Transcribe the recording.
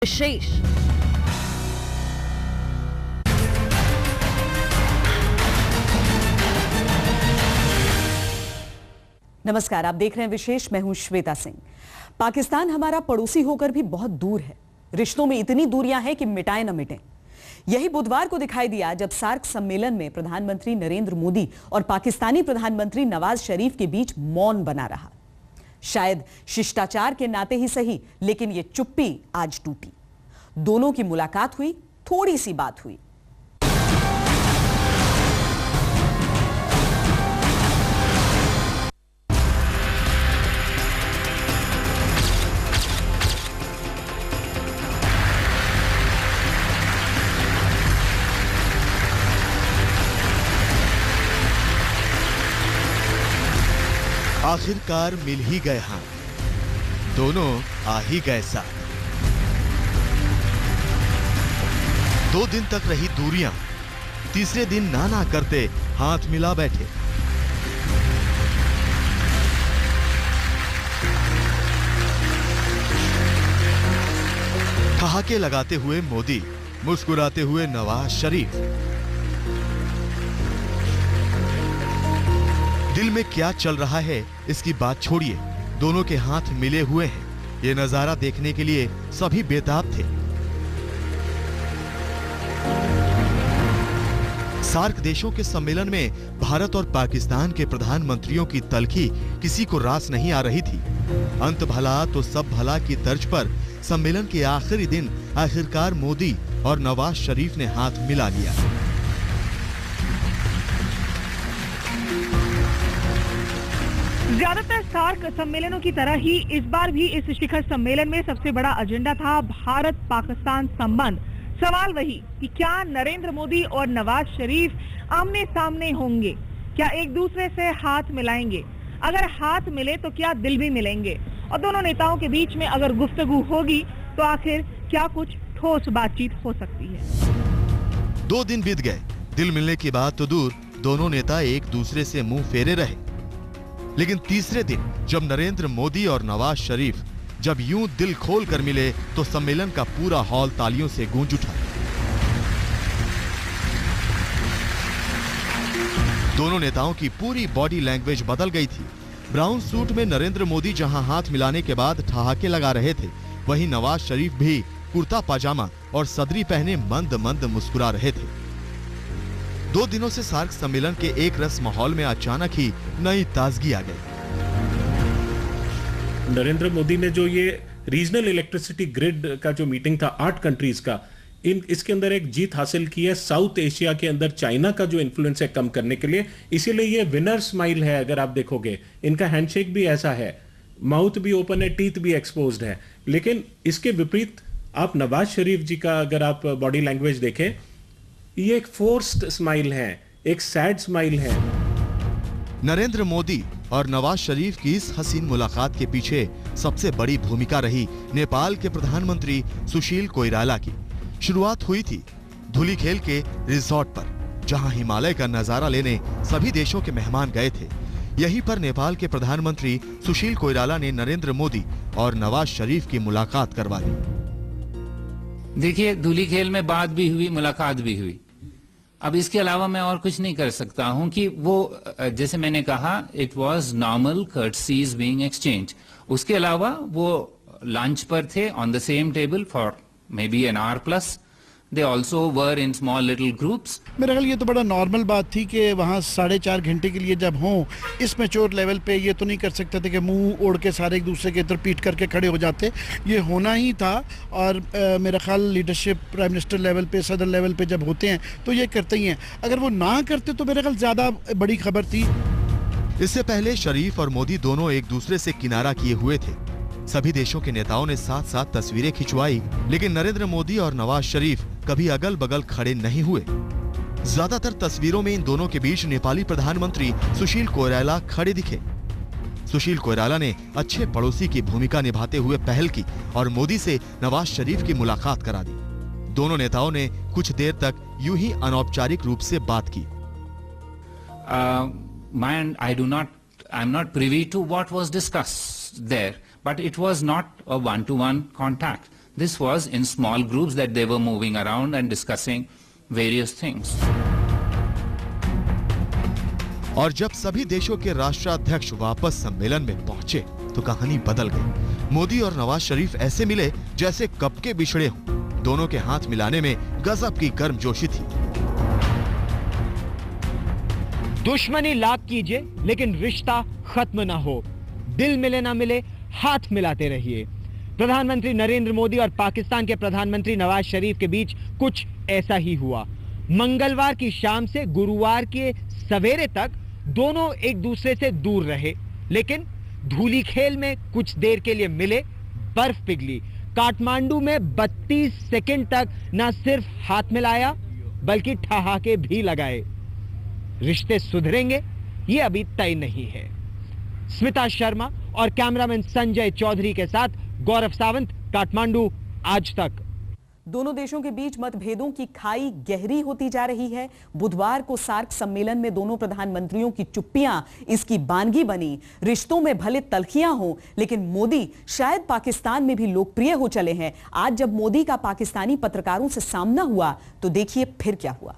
विशेष। नमस्कार, आप देख रहे हैं विशेष। मैं हूं श्वेता सिंह। पाकिस्तान हमारा पड़ोसी होकर भी बहुत दूर है। रिश्तों में इतनी दूरियां हैं कि मिटाए न मिटें। यही बुधवार को दिखाई दिया जब सार्क सम्मेलन में प्रधानमंत्री नरेंद्र मोदी और पाकिस्तानी प्रधानमंत्री नवाज शरीफ के बीच मौन बना रहा। शायद शिष्टाचार के नाते ही सही, लेकिन यह चुप्पी आज टूटी। दोनों की मुलाकात हुई, थोड़ी सी बात हुई। आखिरकार मिल ही गए हाथ, दोनों आ ही गए साथ। 2 दिन तक रही दूरियां, तीसरे दिन ना करते हाथ मिला बैठे। ठहाके लगाते हुए मोदी, मुस्कुराते हुए नवाज शरीफ। दिल में क्या चल रहा है इसकी बात छोड़िए, दोनों के हाथ मिले हुए हैं। ये नजारा देखने के लिए सभी बेताब थे। सार्क देशों के सम्मेलन में भारत और पाकिस्तान के प्रधानमंत्रियों की तल्खी किसी को रास नहीं आ रही थी। अंत भला तो सब भला की तर्ज पर सम्मेलन के आखिरी दिन आखिरकार मोदी और नवाज शरीफ ने हाथ मिला लिया। ज्यादातर सार्क सम्मेलनों की तरह ही इस बार भी इस शिखर सम्मेलन में सबसे बड़ा एजेंडा था भारत पाकिस्तान संबंध। सवाल वही कि क्या नरेंद्र मोदी और नवाज शरीफ आमने सामने होंगे, क्या एक दूसरे से हाथ मिलाएंगे? अगर हाथ मिले तो क्या दिल भी मिलेंगे? और दोनों नेताओं के बीच में अगर गुफ्तगू होगी तो आखिर क्या कुछ ठोस बातचीत हो सकती है? 2 दिन बीत गए, दिल मिलने की बात तो दूर, दोनों नेता एक दूसरे से मुंह फेरे रहे। लेकिन तीसरे दिन जब नरेंद्र मोदी और नवाज शरीफ जब यूं दिल खोल कर मिले तो सम्मेलन का पूरा हॉल तालियों से गूंज उठा। दोनों नेताओं की पूरी बॉडी लैंग्वेज बदल गई थी। ब्राउन सूट में नरेंद्र मोदी जहां हाथ मिलाने के बाद ठहाके लगा रहे थे, वहीं नवाज शरीफ भी कुर्ता पाजामा और सदरी पहने मंद मंद मुस्कुरा रहे थे। 2 दिनों से सार्क सम्मेलन के एक रस माहौल में अचानक ही नई ताजगी आ गई। नरेंद्र मोदी ने जो ये रीजनल इलेक्ट्रिसिटी ग्रिड का जो मीटिंग था 8 कंट्रीज का, इसके अंदर एक जीत हासिल की है साउथ एशिया के अंदर चाइना का जो इन्फ्लुएंस है कम करने के लिए। इसीलिए ये विनर स्माइल है। अगर आप देखोगे इनका हैंडशेक भी ऐसा है, माउथ भी ओपन है, टीथ भी एक्सपोज्ड है। लेकिन इसके विपरीत आप नवाज शरीफ जी का अगर आप बॉडी लैंग्वेज देखें, ये एक फोर्स्ड स्माइल है, एक सैड स्माइल है। नरेंद्र मोदी और नवाज शरीफ की इस हसीन मुलाकात के पीछे सबसे बड़ी भूमिका रही नेपाल के प्रधानमंत्री सुशील कोइराला की। शुरुआत हुई थी धुलीखेल के रिजॉर्ट पर, जहां हिमालय का नजारा लेने सभी देशों के मेहमान गए थे। यहीं पर नेपाल के प्रधानमंत्री सुशील कोइराला ने नरेंद्र मोदी और नवाज शरीफ की मुलाकात करवा दी। देखिए, धुलीखेल में बात भी हुई, मुलाकात भी हुई। अब इसके अलावा मैं और कुछ नहीं कर सकता हूं कि वो, जैसे मैंने कहा, it was normal courtesies being exchanged. उसके अलावा वो लंच पर थे, on the same table for maybe an hour plus. They also were in small little groups. मेरा ख्याल ये तो बड़ा नॉर्मल बात थी कि वहाँ 4.5 घंटे के लिए जब हों, इस मैच्योर लेवल पे ये तो नहीं कर सकते थे कि मुंह ओढ़ के सारे एक दूसरे के तरफ पीट करके खड़े हो जाते। ये होना ही था। और मेरा ख्याल लीडरशिप प्राइम मिनिस्टर लेवल पे, सदर लेवल पे जब होते हैं तो ये करते ही हैं। अगर वो ना करते तो मेरा ख्याल ज़्यादा बड़ी खबर थी। इससे पहले शरीफ और मोदी दोनों एक दूसरे से किनारा किए हुए थे। सभी देशों के नेताओं ने साथ साथ तस्वीरें खिंचवाई, लेकिन नरेंद्र मोदी और नवाज शरीफ कभी अगल बगल खड़े नहीं हुए। ज्यादातर तस्वीरों में इन दोनों के बीच नेपाली प्रधानमंत्री सुशील कोइराला खड़े दिखे। सुशील कोइराला ने अच्छे पड़ोसी की भूमिका निभाते हुए पहल की और मोदी से नवाज शरीफ की मुलाकात करा दी। दोनों नेताओं ने कुछ देर तक यूं ही अनौपचारिक रूप से बात की। I'm not privy to what was discussed there, but it was not a one-to-one contact. This was in small groups that they were moving around and discussing various things. और जब सभी देशों के राष्ट्राध्यक्ष वापस सम्मेलन में पहुंचे तो कहानी बदल गई। मोदी और नवाज शरीफ ऐसे मिले जैसे कब के बिछड़े हों। दोनों के हाथ मिलाने में गजब की गर्मजोशी थी। दुश्मनी लाख कीजिए लेकिन रिश्ता खत्म ना हो। दिल मिले ना मिले, हाथ मिलाते रहिए। प्रधानमंत्री नरेंद्र मोदी और पाकिस्तान के प्रधानमंत्री नवाज शरीफ के बीच कुछ ऐसा ही हुआ। मंगलवार की शाम से गुरुवार के सवेरे तक दोनों एक दूसरे से दूर रहे, लेकिन धूली खेल में कुछ देर के लिए मिले, बर्फ पिघली। काठमांडू में 32 सेकंड तक न सिर्फ हाथ मिलाया बल्कि ठहाके भी लगाए। रिश्ते सुधरेंगे ये अभी तय नहीं है। स्मिता शर्मा और कैमरामैन संजय चौधरी के साथ गौरव सावंत, काठमांडू, आज तक। दोनों देशों के बीच मतभेदों की खाई गहरी होती जा रही है। बुधवार को सार्क सम्मेलन में दोनों प्रधानमंत्रियों की चुप्पियां इसकी बानगी बनी। रिश्तों में भले तल्खियां हो, लेकिन मोदी शायद पाकिस्तान में भी लोकप्रिय हो चले हैं। आज जब मोदी का पाकिस्तानी पत्रकारों से सामना हुआ तो देखिए फिर क्या हुआ।